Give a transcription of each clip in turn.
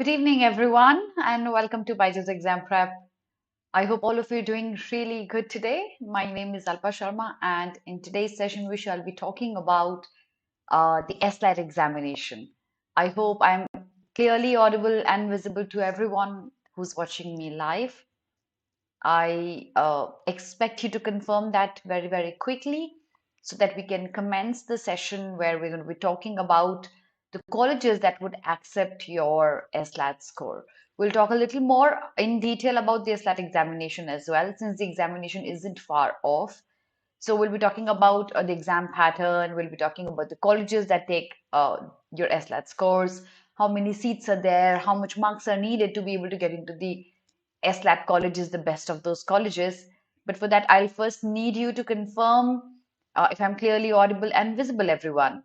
Good evening, everyone, and welcome to BYJU'S Exam Prep. I hope all of you are doing really good today. My name is Alpa Sharma, and in today's session, we shall be talking about the SLAT examination. I hope I'm clearly audible and visible to everyone who's watching me live. I expect you to confirm that very, very quickly so that we can commence the session where we're going to be talking about the colleges that would accept your SLAT score. We'll talk a little more in detail about the SLAT examination as well, since the examination isn't far off. So we'll be talking about the exam pattern, we'll be talking about the colleges that take your SLAT scores, how many seats are there, how much marks are needed to be able to get into the SLAT college is the best of those colleges. But for that, I'll first need you to confirm if I'm clearly audible and visible, everyone.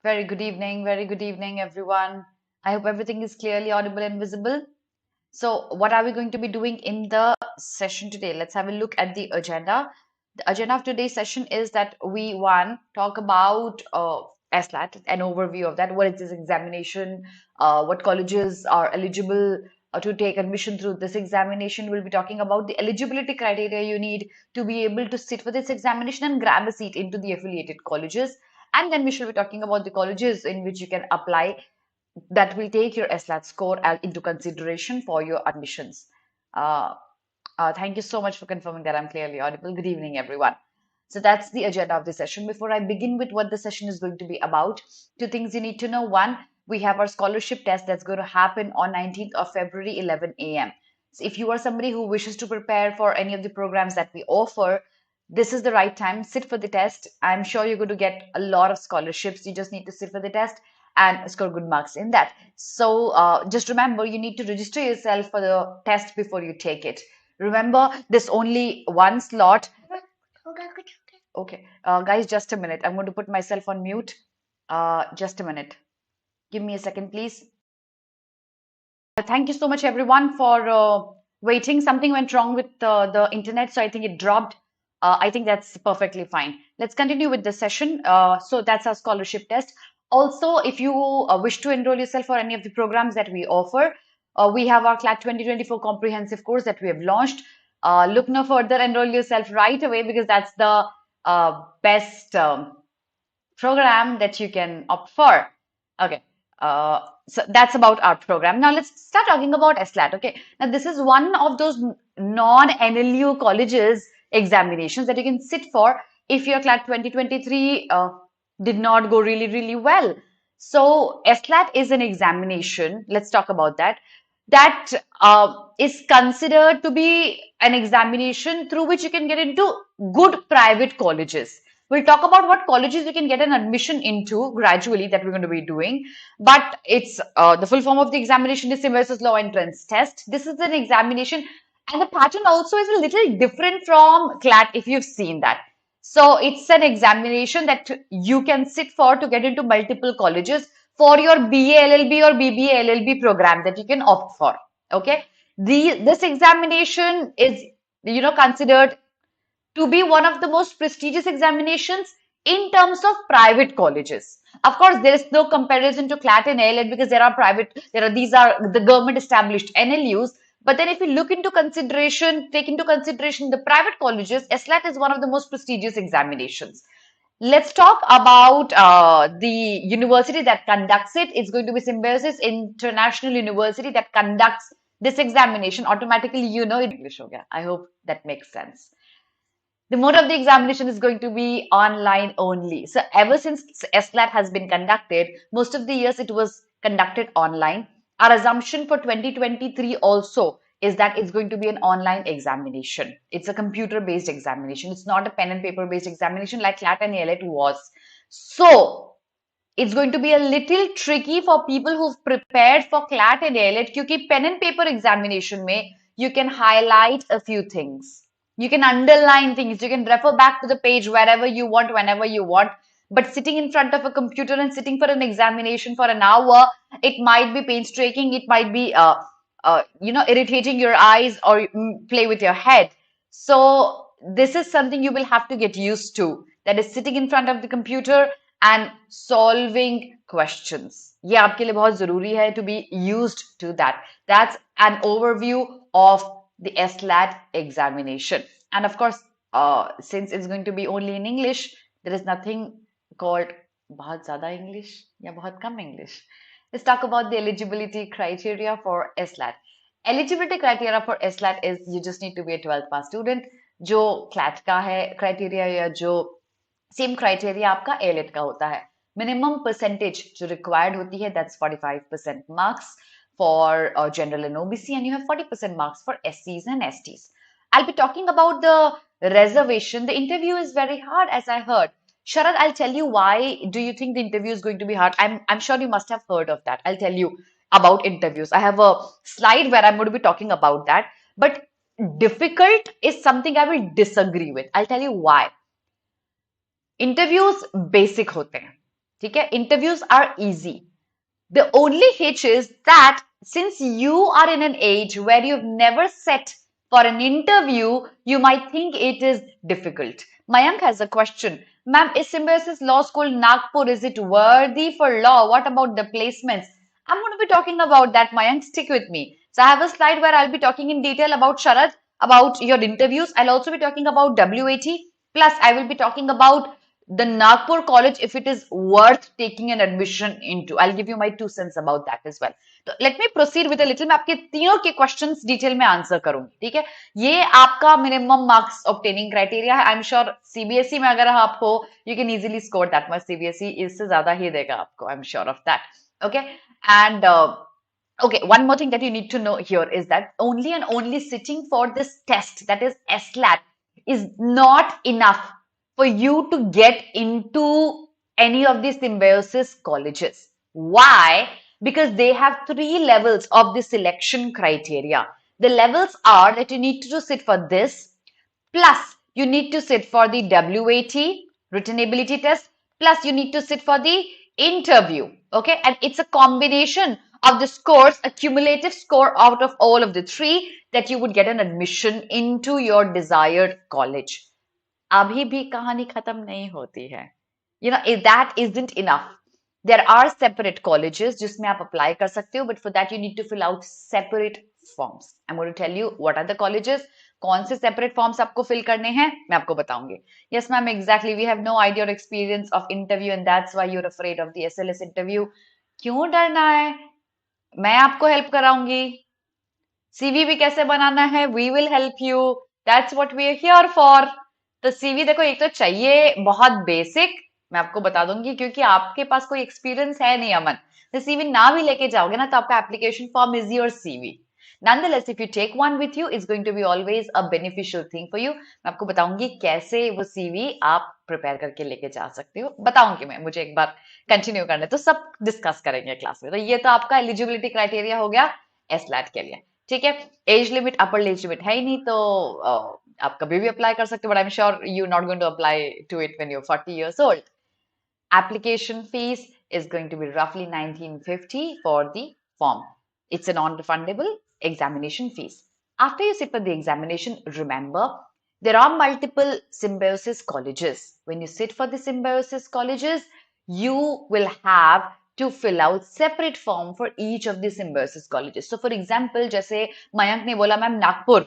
Very good evening, everyone. I hope everything is clearly audible and visible. So, what are we going to be doing in the session today? Let's have a look at the agenda. The agenda of today's session is that we talk about SLAT, an overview of that. What is this examination? What colleges are eligible to take admission through this examination? We'll be talking about the eligibility criteria you need to be able to sit for this examination and grab a seat into the affiliated colleges. And then we shall be talking about the colleges in which you can apply that will take your SLAT score into consideration for your admissions. Uh, thank you so much for confirming that I'm clearly audible. Good evening, everyone. So that's the agenda of the session. Before I begin with what the session is going to be about, two things you need to know. One, we have our scholarship test that's going to happen on 19th of February, 11 a.m. So if you are somebody who wishes to prepare for any of the programs that we offer, this is the right time. Sit for the test. I'm sure you're going to get a lot of scholarships. You just need to sit for the test and score good marks in that. So just remember, you need to register yourself for the test before you take it. Remember, there's only one slot. Okay, guys, just a minute. I'm going to put myself on mute. Just a minute. Give me a second, please. Thank you so much, everyone, for waiting. Something went wrong with the internet, so I think it dropped. I think that's perfectly fine. Let's continue with the session. So that's our scholarship test. Also, if you wish to enroll yourself for any of the programs that we offer, we have our CLAT 2024 comprehensive course that we have launched. Look no further, enroll yourself right away because that's the best program that you can opt for. Okay. So that's about our program. Now let's start talking about SLAT. Okay. Now this is one of those non-NLU colleges examinations that you can sit for if your CLAT 2023 did not go really, really well. So SLAT is an examination. Let's talk about that. That is considered to be an examination through which you can get into good private colleges. We'll talk about what colleges you can get an admission into gradually that we're going to be doing. But it's the full form of the examination is Symbiosis Law Entrance Test. This is an examination and the pattern also is a little different from CLAT if you've seen that. So it's an examination that you can sit for to get into multiple colleges for your BA LLB or BBA LLB program that you can opt for. Okay. This examination is, considered to be one of the most prestigious examinations in terms of private colleges. Of course, there is no comparison to CLAT and ALED because these are the government established NLUs. But then if you take into consideration the private colleges, SLAT is one of the most prestigious examinations. Let's talk about the university that conducts it. It's going to be Symbiosis International University that conducts this examination. Automatically, English. I hope that makes sense. The mode of the examination is going to be online only. So ever since SLAT has been conducted, most of the years it was conducted online. Our assumption for 2023 also is that it's going to be an online examination. It's a computer-based examination. It's not a pen and paper-based examination like CLAT and ALET was. So it's going to be a little tricky for people who've prepared for CLAT and ALET because pen and paper examination mein, you can highlight a few things. You can underline things. You can refer back to the page wherever you want, whenever you want. But sitting in front of a computer and sitting for an examination for an hour, it might be painstaking. It might be, irritating your eyes or play with your head. So this is something you will have to get used to. That is sitting in front of the computer and solving questions. ये आपके लिए बहुत जरूरी है to be used to that. That's an overview of the SLAT examination. And of course, since it's going to be only in English, there is nothing called बहुत ज़्यादा English या बहुत कम English. Let's talk about the eligibility criteria for SLAT. Eligibility criteria for SLAT is you just need to be a 12th pass student. जो CLAT का है criteria या जो same criteria आपका एलेट का होता है. मिनिमम परसेंटेज जो रिक्वायर्ड होती है that's 45% marks for general and OBC and you have 40% marks for एससीज and STs. I'll be talking about the reservation. The interview is very hard, as I heard. Sharad, I'll tell you why do you think the interview is going to be hard. I'm sure you must have heard of that. I'll tell you about interviews. I have a slide where I'm going to be talking about that. But difficult is something I will disagree with. I'll tell you why. Interviews basic होते हैं, ठीक है. Interviews are easy. The only hitch is that since you are in an age where you have never set for an interview, you might think it is difficult. Mayank has a question. Ma'am, is Symbiosis Law School Nagpur, is it worthy for law? What about the placements? I'm going to be talking about that, Mayank. Stick with me. So I have a slide where I'll be talking in detail about Sharad, about your interviews. I'll also be talking about WAT. Plus, I will be talking about the Nagpur college, if it is worth taking an admission into. I'll give you my 2 cents about that as well. So let me proceed with a little. मैं आपके तीनों के questions detail में answer करूंगी, ठीक है. ये आपका मिनिमम मार्क्स ऑब्टेनिंग क्राइटेरिया है. आई एम श्योर सीबीएसई में अगर आप हो, you can easily score that much. CBSE इससे ज्यादा ही देगा आपको, आई am sure of that. Okay. And okay, one more thing that you need to know here is that only and only sitting for this test, that is SLAT, is not enough for you to get into any of these Symbiosis colleges. Why? Because they have 3 levels of the selection criteria. The levels are that you need to sit for this, plus you need to sit for the WAT, written ability test, plus you need to sit for the interview. Okay, and it's a combination of the scores, a cumulative score out of all of the 3, that you would get an admission into your desired college. अभी भी कहानी खत्म नहीं होती है. That isn't enough. There are separate colleges जिसमें आप apply कर सकते हो, but for that you need to fill out separate forms. I'm going to tell you what are the colleges. कौन से separate forms आपको fill करने हैं, मैं आपको बताऊंगी. Yes, ma'am, exactly. We have no idea or experience of interview, and that's why you're afraid of the SLS interview. क्यों डरना है? मैं आपको help कराऊंगी. CV भी कैसे बनाना है, we will help you. That's what we are here for. तो CV देखो, एक तो चाहिए बहुत बेसिक, मैं आपको बता दूंगी, क्योंकि आपके पास कोई एक्सपीरियंस है नहीं अमन. तो सीवी ना भी लेके जाओगे ना, तो आपका application form is your CV. Nonetheless, if you take one with you, it's going to be always a beneficial thing for you. मैं आपको बताऊंगी कैसे वो सीवी आप प्रिपेयर करके लेके जा सकते हो, बताऊंगी मैं. मुझे एक बार कंटिन्यू करने तो सब डिस्कस करेंगे क्लास में. तो ये तो आपका एलिजिबिलिटी क्राइटेरिया हो गया एसलैट के लिए, ठीक है. एज लिमिट, अपर एज लिमिट है ही नहीं, तो आप कभी भी अप्लाई कर सकते हो, but I am sure you not going to apply to it when you are 40 years old. Application fees is going to be roughly 1950 for the form. It's a non-refundable examination fees. After you sit for the examination, remember there are multiple Symbiosis colleges. When you sit for the Symbiosis colleges, you will have to fill out separate form for each of the Symbiosis colleges. So for example, जैसे मयंक ने बोला ma'am Nagpur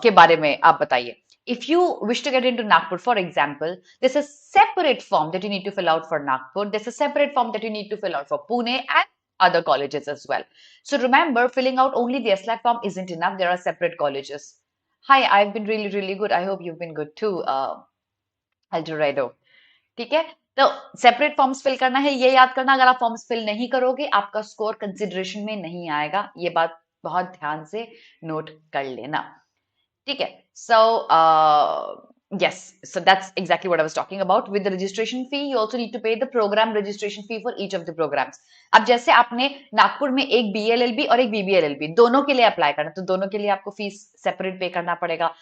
के बारे में आप बताइए. If you wish to get into Nagpur, for example, there's a separate form that you need to fill out for Nagpur. There's a separate form that you need to fill out for Pune and other colleges as well. So remember, filling out only the SLAT form isn't enough. There are separate colleges. Hi, I've been really, really good. I hope you've been good too. Algerado. ठीक है, तो separate forms fill करना है. ये याद करना, अगर आप फॉर्म्स फिल नहीं करोगे आपका स्कोर कंसिडरेशन में नहीं आएगा. ये बात बहुत ध्यान से नोट कर लेना, ठीक है. So yes, so that's exactly what I was talking about. With the registration fee, you also need to pay the program registration fee for each of the programs. अब जैसे आपने नागपुर में एक BLLB और एक BBLLB दोनों के लिए अप्लाई करना, तो दोनों के लिए आपको फीस सेपरेट पे करना पड़ेगा.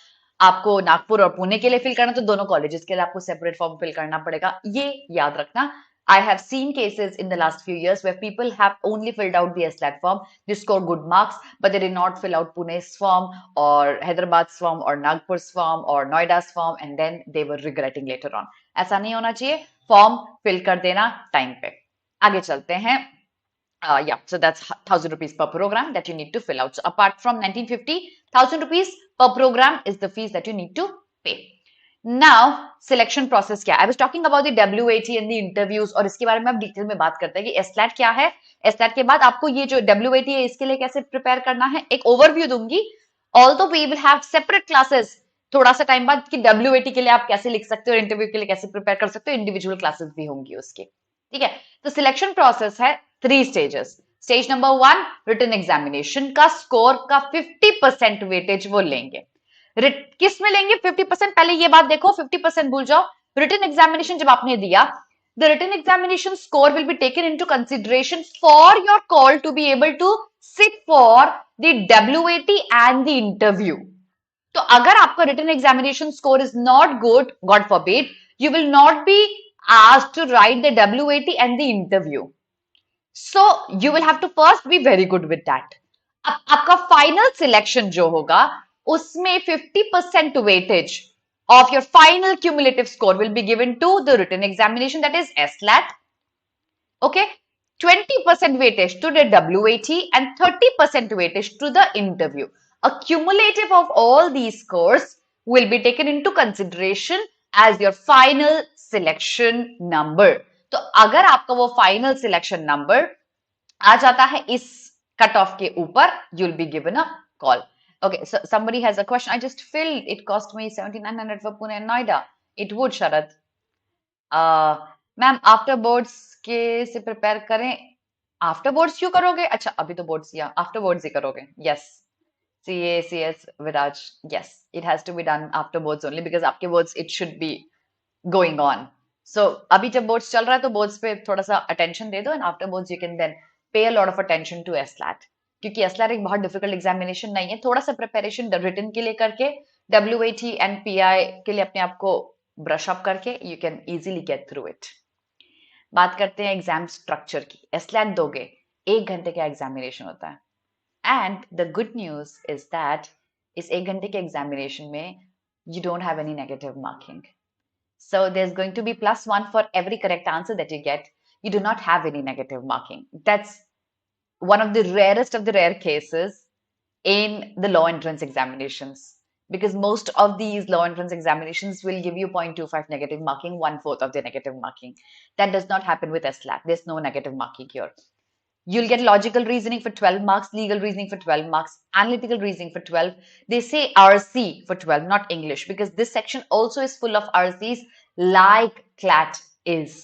आपको नागपुर और पुणे के लिए फिल करना, तो दोनों कॉलेजेस के लिए आपको सेपरेट फॉर्म फिल करना पड़ेगा. ये याद रखना. I have seen cases in the last few years where people have only filled out the SLAT form, they score good marks, but they did not fill out Pune's form or Hyderabad's form or Nagpur's form or Noida's form, and then they were regretting later on. ऐसा नहीं होना चाहिए, form fill कर देना time पे. आगे चलते हैं. Yeah, so that's 1,000 rupees per program that you need to fill out. So apart from 1950, 1,000 rupees per program is the fees that you need to pay. Now, selection process क्या? I was talking about the WAT and the interviews और इसके बारे में अब detail में बात करते हैं कि SLAT क्या है. SLAT के बाद आपको ये जो WAT है इसके लिए कैसे प्रिपेयर करना है, एक ओवरव्यू दूंगी. Although we will have separate classes थोड़ा सा टाइम बाद कि WAT के लिए आप कैसे लिख सकते हो और इंटरव्यू के लिए कैसे प्रिपेयर कर सकते हो, इंडिविजुअल क्लासेस भी होंगी उसके. ठीक है, तो सिलेक्शन प्रोसेस है 3 stages. Stage number 1 written examination का स्कोर का 50% वेटेज वो लेंगे. किस में लेंगे 50%? पहले ये बात देखो, 50% भूल जाओ. रिटन एग्जामिनेशन जब आपने दिया, the written examination score will be taken into consideration for your call to be able to sit for the WAT and the interview. तो अगर आपका written examination score is not good, God forbid, you will not be asked to write the WAT and the interview. So you will have to first be very good with that. अब आपका final selection जो होगा उसमें 50% weightage of your final cumulative score will be given to the written examination, that is SLAT. Okay, 20% weightage to the WAT and 30% weightage to the interview. A cumulative of all these scores will be taken into consideration as your final selection number. तो अगर आपका वो final selection number आ जाता है इस cut off के ऊपर, you'll be given a call. Okay, so somebody has a question. I just filled. It cost me 7,900 for Pune and Noida. It would, Sharad. Ma'am, after boards के से prepare करें. After boards क्यों करोगे? अच्छा, अभी तो boards या after boards ही करोगे. Yes. CA, CS, Viraj. Yes, it has to be done after boards only because आपके boards it should be going on. So अभी जब boards चल रहा है तो boards पे थोड़ा सा attention दे दो and after boards you can then pay a lot of attention to SLAT. क्योंकि SLAT एक बहुत डिफिकल्ट एग्जामिनेशन नहीं है, थोड़ा सा प्रिपरेशन रिटन के लिए करके WAT एंड PI के लिए अपने आप को ब्रश अप करके you can easily get through it. बात करते हैं एग्जाम स्ट्रक्चर की. SLAT दोगे, 1 घंटे का एग्जामिनेशन होता है and the good news is that इस 1 घंटे के एग्जामिनेशन में you don't have any negative marking. So there is going to be +1 for every correct answer that you get. You do not have any negative marking. That's one of the rarest of the rare cases in the law entrance examinations, because most of these law entrance examinations will give you 0.25 negative marking, 1/4 of the negative marking. That does not happen with SLAT. There's no negative marking here. You'll get logical reasoning for 12 marks, legal reasoning for 12 marks, analytical reasoning for 12. They say RC for 12, not English, because this section also is full of RCs like CLAT is.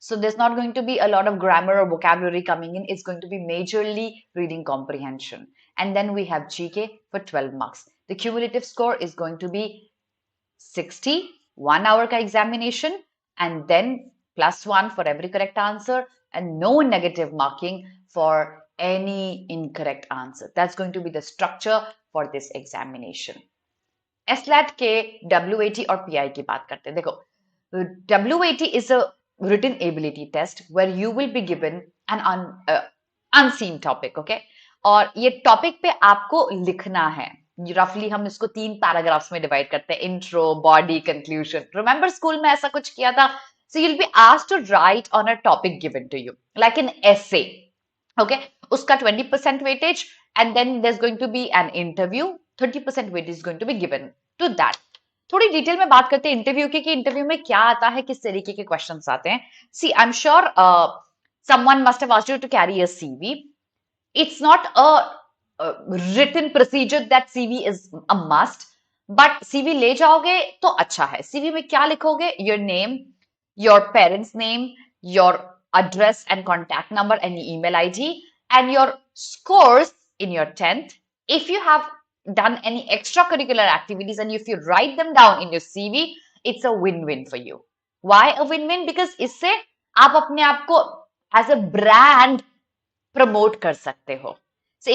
So there's not going to be a lot of grammar or vocabulary coming in. It's going to be majorly reading comprehension. And then we have GK for 12 marks. The cumulative score is going to be 60, 1 hour ka examination, and then +1 for every correct answer and no negative marking for any incorrect answer. That's going to be the structure for this examination. SLAT के WAT और PI की बात करते हैं. देखो, WAT is a written ability test where you will be given an unseen topic, okay? और ये topic पे आपको लिखना है. रफली हम इसको 3 पैराग्राफ्स में डिवाइड करते हैं, intro, body, conclusion. Remember school में ऐसा कुछ किया था. So you'll be asked to write on a topic given to you, like an essay, okay? उसका 20% weightage and then there's going to be an interview. 30% weightage is going to be given to that. थोड़ी detail में बात करते हैं interview की कि interview में क्या आता है, किस तरीके के क्वेश्चंस आते हैं. See I am sure someone must have asked you to carry a CV. It's not a written procedure that CV is a must, but CV ले जाओगे तो अच्छा है. CV में क्या लिखोगे? Your name, your parents' name, your address and contact number and email ID, and your scores in your 10th. If you have done any extracurricular activities and if you write them down in your CV, it's a win-win for you. Why a win-win? Because इससे आप अपने आप को as a brand promote कर सकते हो. So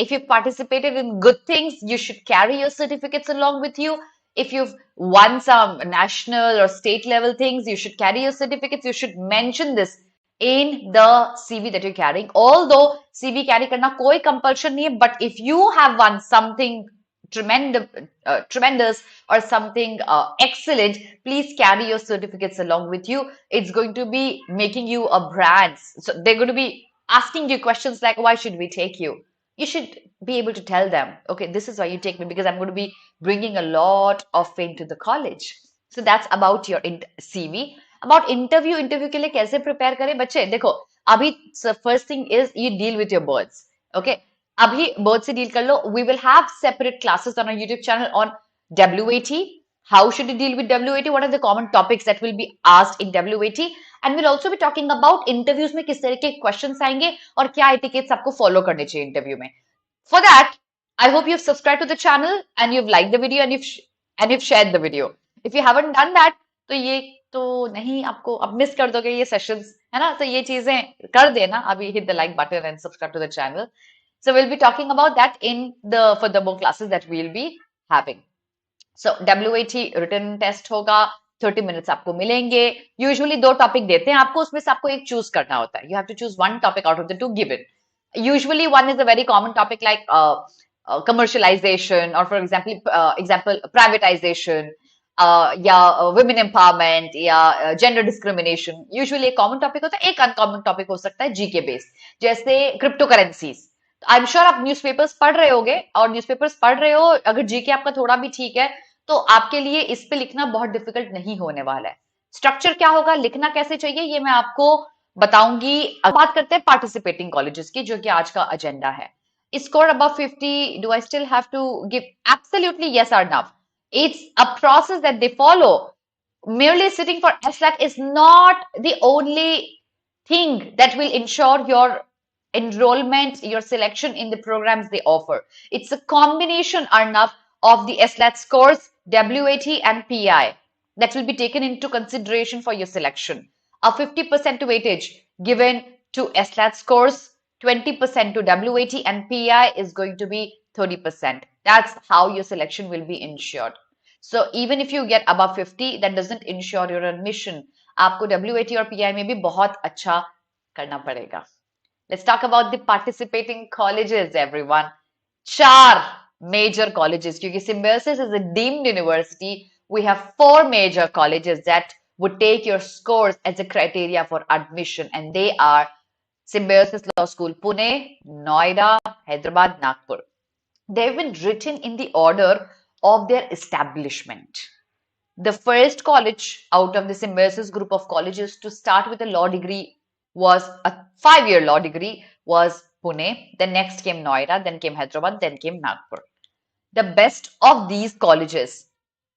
if you participated in good things, you should carry your certificates along with you. If you've won some national or state level things, you should carry your certificates. You should mention this in the CV that you're carrying. Although CV carry करना कोई compulsion नहीं है, but if you have won something tremendous or something excellent, please carry your certificates along with you. It's going to be making you a brand. So they're going to be asking you questions like, why should we take you? You should be able to tell them, okay, this is why you take me, because I'm going to be bringing a lot of fame to the college. So that's about your CV. About interview के लिए कैसे prepare करें बच्चे? देखो, अभी first thing is you deal with your birds. Okay, अभी birds से deal कर लो. We will have separate classes on our YouTube channel on WAT. How should you deal with WAT? What are the common topics that will be asked in WAT? And we'll also be talking about interviews में किस तरह के questions आएंगे और क्या etiquettes आपको follow करने चाहिए interview में. For that, I hope you've subscribed to the channel and you've liked the video and you've shared the video. If you haven't done that, तो ये तो नहीं, आपको अब मिस कर दोगे ये सेशंस, है ना? तो ये चीजें कर देना. अभी hit the like button and subscribe to the channel. So we'll be talking about that in the furthermore classes that we'll be having. So WAT written test होगा, 30 minutes आपको मिलेंगे. Usually दो टॉपिक देते हैं आपको, उसमें से आपको एक चूज करना होता है. You have to choose one topic out of the two given. Usually one is a very common topic like commercialization, or for example privatization, या women empowerment या gender discrimination. Usually एक common topic होता है, एक uncommon topic हो सकता है GK based, जैसे cryptocurrencies. I'm sure आप न्यूज़पेपर्स पढ़ रहे होगे, और न्यूज़पेपर्स पढ़ रहे हो, अगर जीके आपका थोड़ा भी ठीक है तो आपके लिए इस पे लिखना बहुत डिफिकल्ट नहीं होने वाला है. स्ट्रक्चर क्या होगा, लिखना कैसे चाहिए, ये मैं आपको बताऊंगी. अब बात करते हैं पार्टिसिपेटिंग कॉलेजेस की, जो कि आज का एजेंडा है. Score above 50, do I still have to give? Absolutely yes or no. It's a process that they follow. Merely sitting for SLAT is not the only thing that will ensure your enrollment, your selection in the programs they offer. It's a combination, Arnav, of the SLAT scores, WAT and PI that will be taken into consideration for your selection. A 50% weightage given to SLAT scores, 20% to WAT, and PI is going to be 30%. That's how your selection will be ensured. So even if you get above 50, that doesn't ensure your admission. आपको WAT और PI में भी बहुत अच्छा करना पड़ेगा. Let's talk about the participating colleges, everyone. 4 major colleges. Because Symbiosis is a deemed university, we have 4 major colleges that would take your scores as a criteria for admission, and they are Symbiosis Law School, Pune, Noida, Hyderabad, Nagpur. They've been written in the order of their establishment. The first college out of the Symbiosis group of colleges to start with a law degree was a 5-year law degree was Pune, then next came Noida, then came Hyderabad, then came Nagpur. The best of these colleges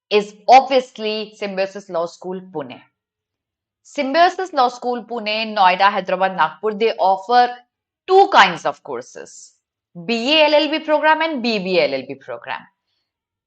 is obviously Symbiosis Law School, Pune. Symbiosis Law School, Pune, Noida, Hyderabad, Nagpur, they offer 2 kinds of courses, BA LLB program and BBA LLB program.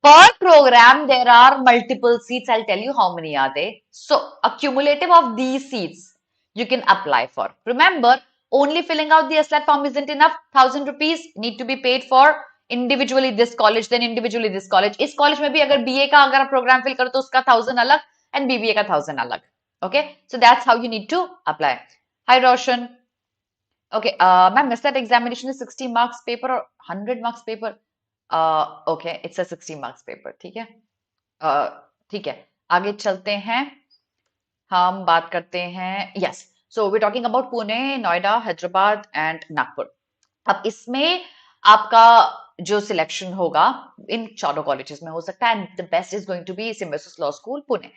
Per program, there are multiple seats. I'll tell you how many are they. So, a cumulative of these seats you can apply for. Remember, only filling out the SLAT form isn't enough. 1,000 rupees need to be paid for individually this college, then individually this college. इस college में भी अगर BA का अगर program fill करो तो उसका 1,000 अलग and BBA का 1,000 अलग. Okay, so that's how you need to apply. Hi Roshan. Okay, ma'am, SLAT examination is 60 marks paper or 100 marks paper? Okay, it's a 60 marks paper. ठीक है, ठीक है, आगे चलते हैं. हम बात करते हैं. Yes, so we're talking about Pune, Noida, Hyderabad and Nagpur. अब इसमें आपका जो सिलेक्शन होगा इन 4 कॉलेजेस में हो सकता है, and the best is going to be Symbiosis Law School, Pune.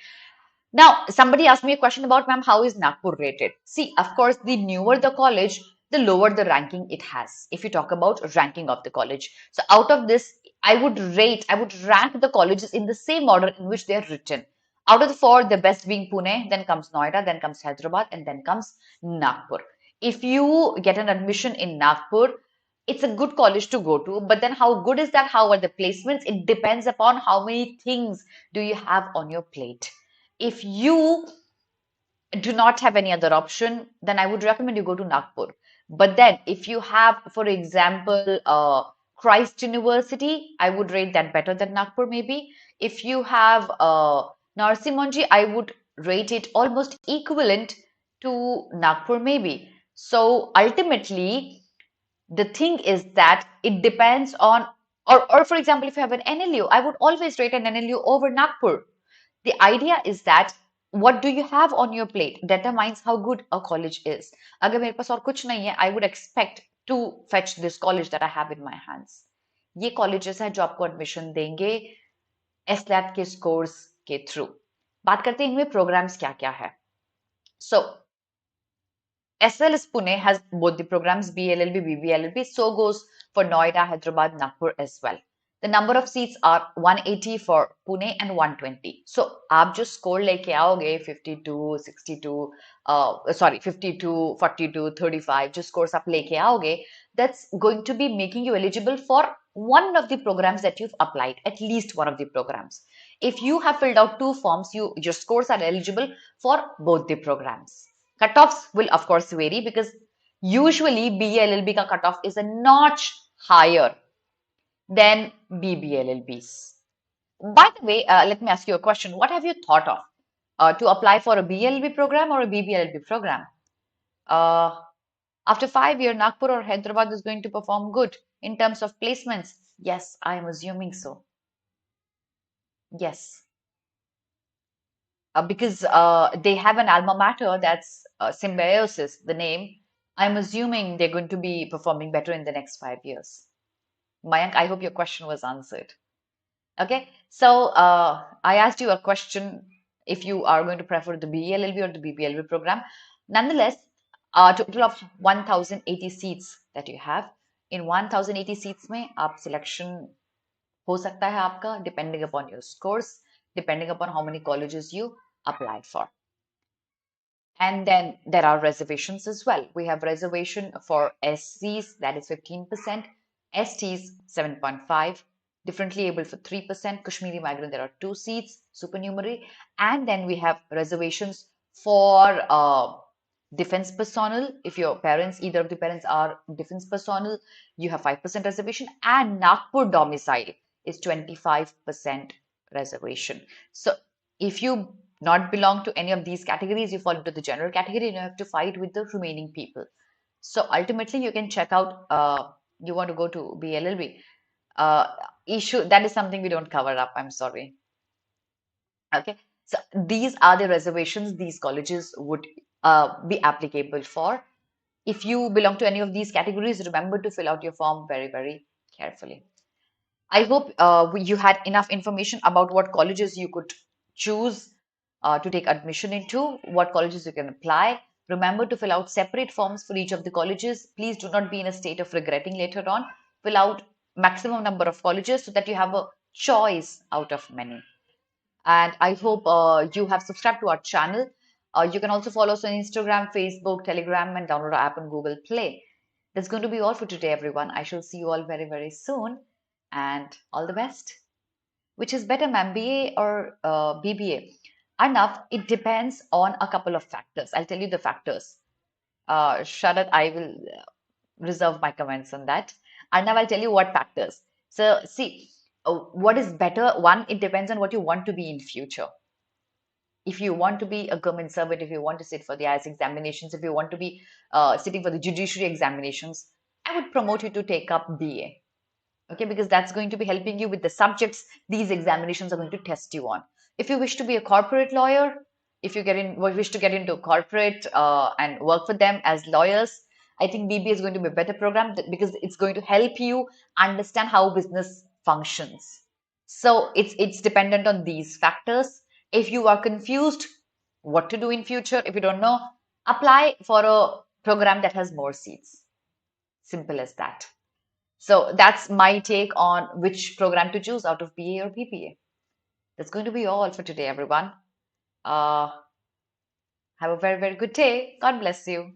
Now, somebody asked me a question about, ma'am, how is Nagpur rated? See, of course, the newer the college, the lower the ranking it has. If you talk about ranking of the college. So out of this, I would rank the colleges in the same order in which they are written. Out of the 4, the best being Pune, then comes Noida, then comes Hyderabad, and then comes Nagpur. If you get an admission in Nagpur, it's a good college to go to, but then how good is that? How are the placements? It depends upon how many things do you have on your plate. If you do not have any other option, then I would recommend you go to Nagpur. But then if you have, for example, Christ University, I would rate that better than Nagpur maybe. If you have Narsimhanji, I would rate it almost equivalent to Nagpur maybe. So ultimately, the thing is that it depends on, or for example, if you have an NLU, I would always rate an NLU over Nagpur. The idea is that what do you have on your plate determines how good a college is. अगर मेरे पास और कुछ नहीं है, I would expect to fetch this college that I have in my hands. ये colleges हैं जो आपको admission देंगे SLAT के scores के through. बात करते हैं इनमें programs क्या क्या है. So SLS Pune has both the programs BLLB, BBLLB. So goes for Noida, Hyderabad, Nagpur as well. The number of seats are 180 for Pune and 120. So आप जो score लेके आओगे 52, 62, sorry 52, 42, 35 जो scores आप लेके आओगे, that's going to be making you eligible for one of the programs that you've applied, at least one of the programs. If you have filled out two forms, your scores are eligible for both the programs. Cutoffs will of course vary because usually BLLB ka cutoff is a notch higher than BBLLBs. By the way, let me ask you a question. What have you thought of to apply for a BLLB program or a BBLLB program? After 5 years, Nagpur or Hyderabad is going to perform good in terms of placements. Yes, I am assuming so. Yes. Because they have an alma mater that's Symbiosis, the name. I'm assuming they're going to be performing better in the next 5 years. Mayank, I hope your question was answered. Okay, so I asked you a question if you are going to prefer the BLLB or the BBLB program. Nonetheless, a total of 1080 seats that you have. In 1080 seats में आप selection हो सकता है आपका depending upon your scores, depending upon how many colleges you applied for. And then there are reservations as well. We have reservation for SCs, that is 15%, STs 7.5, differently able for 3%, Kashmiri migrant, there are 2 seats, supernumerary. And then we have reservations for defense personnel. If your parents, either of the parents are defense personnel, you have 5% reservation. And Nagpur domicile is 25% reservation. So if you not belong to any of these categories, you fall into the general category and you have to fight with the remaining people. So ultimately, you can check out, you want to go to BLLB. Issue, that is something we don't cover up, I'm sorry. Okay, so these are the reservations these colleges would be applicable for. If you belong to any of these categories, remember to fill out your form very, very carefully. I hope you had enough information about what colleges you could choose to take admission into, what colleges you can apply. Remember to fill out separate forms for each of the colleges. Please do not be in a state of regretting later on. Fill out maximum number of colleges so that you have a choice out of many. And I hope you have subscribed to our channel. You can also follow us on Instagram, Facebook, Telegram, and download our app on Google Play. That's going to be all for today, everyone. I shall see you all very, very soon. And all the best. Which is better, ma'am, BA or BBA? Enough, it depends on a couple of factors. I'll tell you the factors. Sharat, I will reserve my comments on that. And now I'll tell you what factors. So see, what is better? One, it depends on what you want to be in future. If you want to be a government servant, if you want to sit for the IAS examinations, if you want to be sitting for the judiciary examinations, I would promote you to take up BA. Okay, because that's going to be helping you with the subjects these examinations are going to test you on. If you wish to be a corporate lawyer, if you wish to get into corporate and work for them as lawyers, I think BBA is going to be a better program because it's going to help you understand how business functions. So it's dependent on these factors. If you are confused what to do in future, if you don't know, apply for a program that has more seats. Simple as that. So that's my take on which program to choose out of BA or BBA. That's going to be all for today, everyone. Have a very, very good day. God bless you.